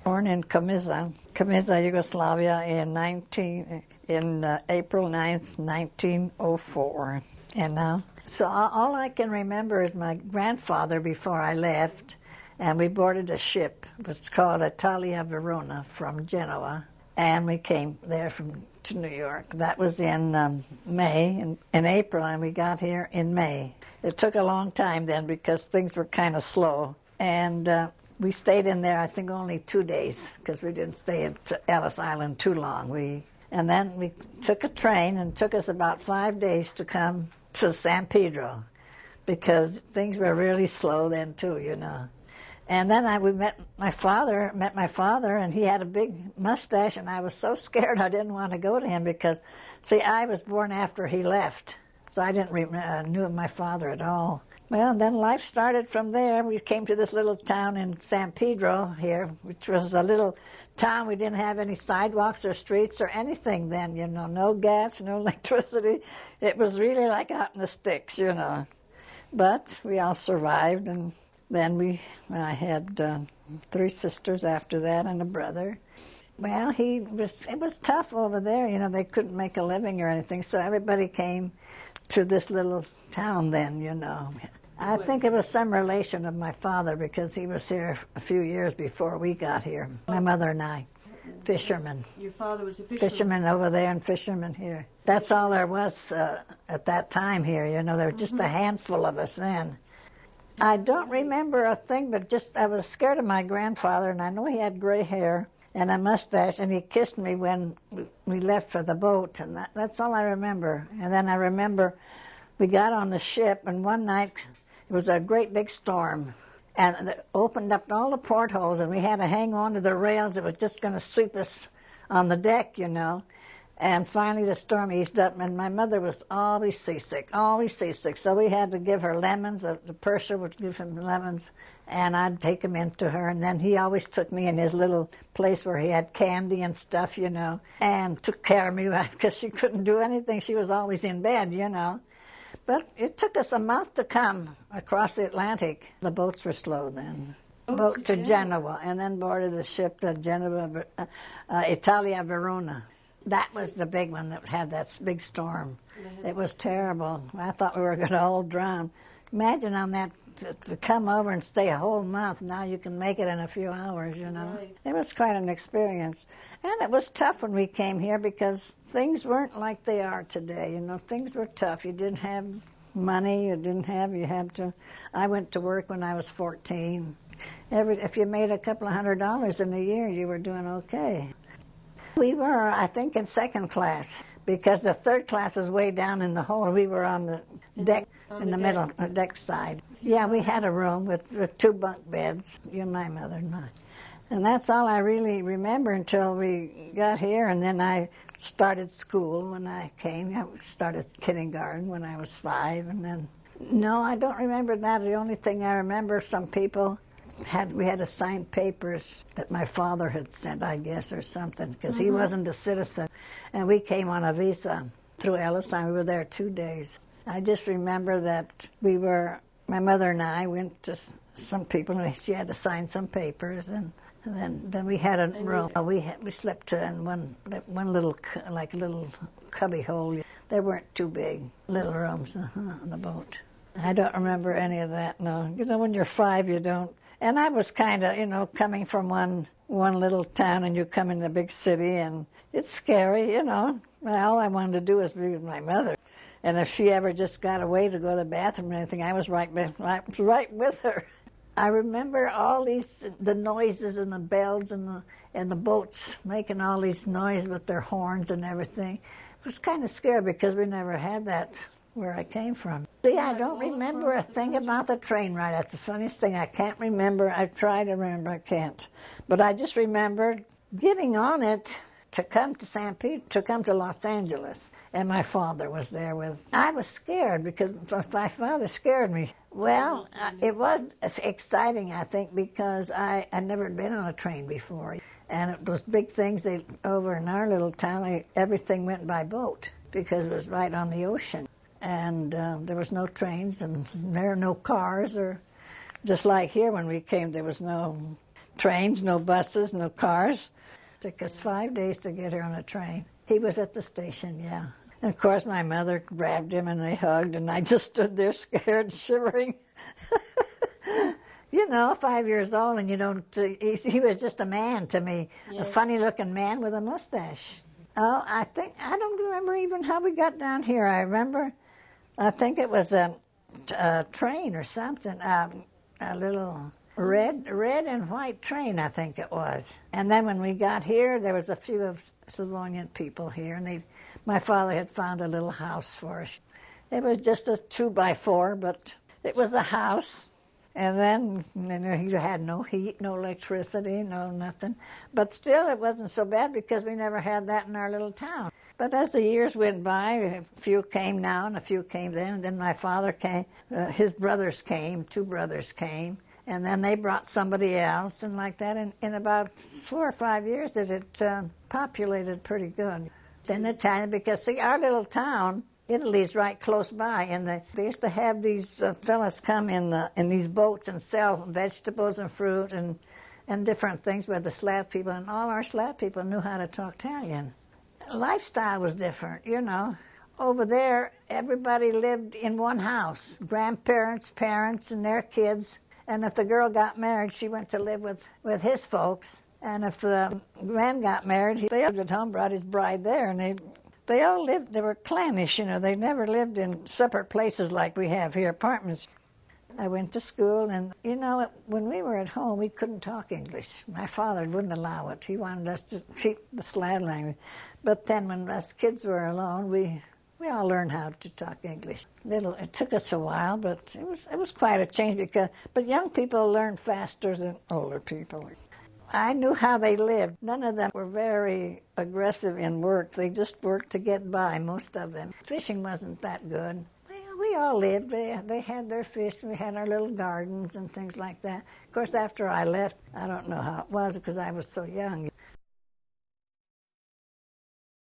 born in Komiza, Yugoslavia in April 9th, 1904. And so all I can remember is my grandfather before I left, and we boarded a ship. It was called Italia Verona from Genoa, and we came there to New York. That was in May, in April, and we got here in May. It took a long time then because things were kind of slow, and we stayed in there, I think, only 2 days because we didn't stay at Ellis Island too long. And then we took a train, and it took us about 5 days to come to San Pedro because things were really slow then too, you know. And then we met my father, and he had a big mustache, and I was so scared I didn't want to go to him because, see, I was born after he left, so I didn't knew my father at all. Well, then life started from there. We came to this little town in San Pedro here, which was a little town. We didn't have any sidewalks or streets or anything then, you know, no gas, no electricity. It was really like out in the sticks, you know. But we all survived, and then I had 3 sisters after that and a brother. Well, it was tough over there, you know, they couldn't make a living or anything, so everybody came to this little town then, you know. I think it was some relation of my father because he was here a few years before we got here, my mother and I. Fisherman. Your father was a fisherman? Fisherman over there and fisherman here. That's all there was at that time here, you know. There were just a handful of us then. I don't remember a thing, but just I was scared of my grandfather, and I know he had gray hair and a mustache, and he kissed me when we left for the boat, and that's all I remember. And then I remember we got on the ship, and one night it was a great big storm, and it opened up all the portholes, and we had to hang on to the rails. It was just going to sweep us on the deck, you know. And finally the storm eased up, and my mother was always seasick. So we had to give her lemons. The purser would give him lemons, and I'd take him into her. And then he always took me in his little place where he had candy and stuff, you know, and took care of me because she couldn't do anything. She was always in bed, you know. But it took us a month to come across the Atlantic. The boats were slow then. Boat to Genoa, and then boarded a ship to Genoa, Italia Verona. That was the big one that had that big storm. It was terrible. I thought we were going to all drown. Imagine on that, to come over and stay a whole month. Now you can make it in a few hours, you know. Right. It was quite an experience. And it was tough when we came here because things weren't like they are today. You know, things were tough. You didn't have money. You had to. I went to work when I was 14. If you made a couple of $100 in a year, you were doing okay. We were, I think, in second class because the third class was way down in the hold. We were on the deck, in the middle, deck side. Yeah, we had a room with 2 bunk beds, you and my mother and mine. And that's all I really remember until we got here, and then I started school when I came. I started kindergarten when I was 5, and then... No, I don't remember that. The only thing I remember, some people... we had to sign papers that my father had sent, I guess, or something, because he wasn't a citizen. And we came on a visa through Ellis Island. We were there 2 days. I just remember that my mother and I went to some people, and she had to sign some papers, and then we had a room. We slept in one little cubby hole. They weren't too big, little rooms on the boat. I don't remember any of that, no. You know, when you're 5, you don't. And I was kind of, you know, coming from one little town, and you come in a big city, and it's scary, you know. All I wanted to do was be with my mother. And if she ever just got away to go to the bathroom or anything, I was right with her. I remember all the noises and the bells and the boats making all these noises with their horns and everything. It was kind of scary because we never had that where I came from. See, I don't remember a thing about the train ride. That's the funniest thing. I can't remember. I try to remember. I can't. But I just remember getting on it to come to Los Angeles. And my father was there with... I was scared because my father scared me. Well, it was exciting, I think, because I'd never been on a train before. And those big things, over in our little town, everything went by boat because it was right on the ocean. And there was no trains, and there were no cars, or just like here when we came, there was no trains, no buses, no cars. It took us 5 days to get here on a train. He was at the station, yeah. And of course my mother grabbed him and they hugged, and I just stood there scared, shivering. 5 years old, and you don't, he was just a man to me, yes. A funny-looking man with a mustache. Oh, I don't remember even how we got down here. I think it was a train or something, a little red and white train, I think it was. And then when we got here, there was a few of Slavonian people here, and my father had found a little house for us. It was just a 2x4, but it was a house. And then you had no heat, no electricity, no nothing. But still, it wasn't so bad because we never had that in our little town. But as the years went by, a few came now and a few came then. And then my father came, his brothers came, 2 brothers came. And then they brought somebody else, and like that. In about 4 or 5 years, it had populated pretty good. Then Italian, because see, our little town, Italy's right close by, and they used to have these fellas come in these boats and sell vegetables and fruit and different things with the Slav people, and all our Slav people knew how to talk Italian. Lifestyle was different, Over there, everybody lived in one house, grandparents, parents, and their kids. And if the girl got married, she went to live with his folks. And if the man got married, they lived at home, brought his bride there, and they all lived, they were clannish, They never lived in separate places like we have here, apartments. I went to school, and, when we were at home, we couldn't talk English. My father wouldn't allow it. He wanted us to keep the Slav language. But then when us kids were alone, we all learned how to talk English. It took us a while, but it was quite a change but young people learn faster than older people. I knew how they lived. None of them were very aggressive in work. They just worked to get by, most of them. Fishing wasn't that good. Well, we all lived. They had their fish. We had our little gardens and things like that. Of course, after I left, I don't know how it was because I was so young.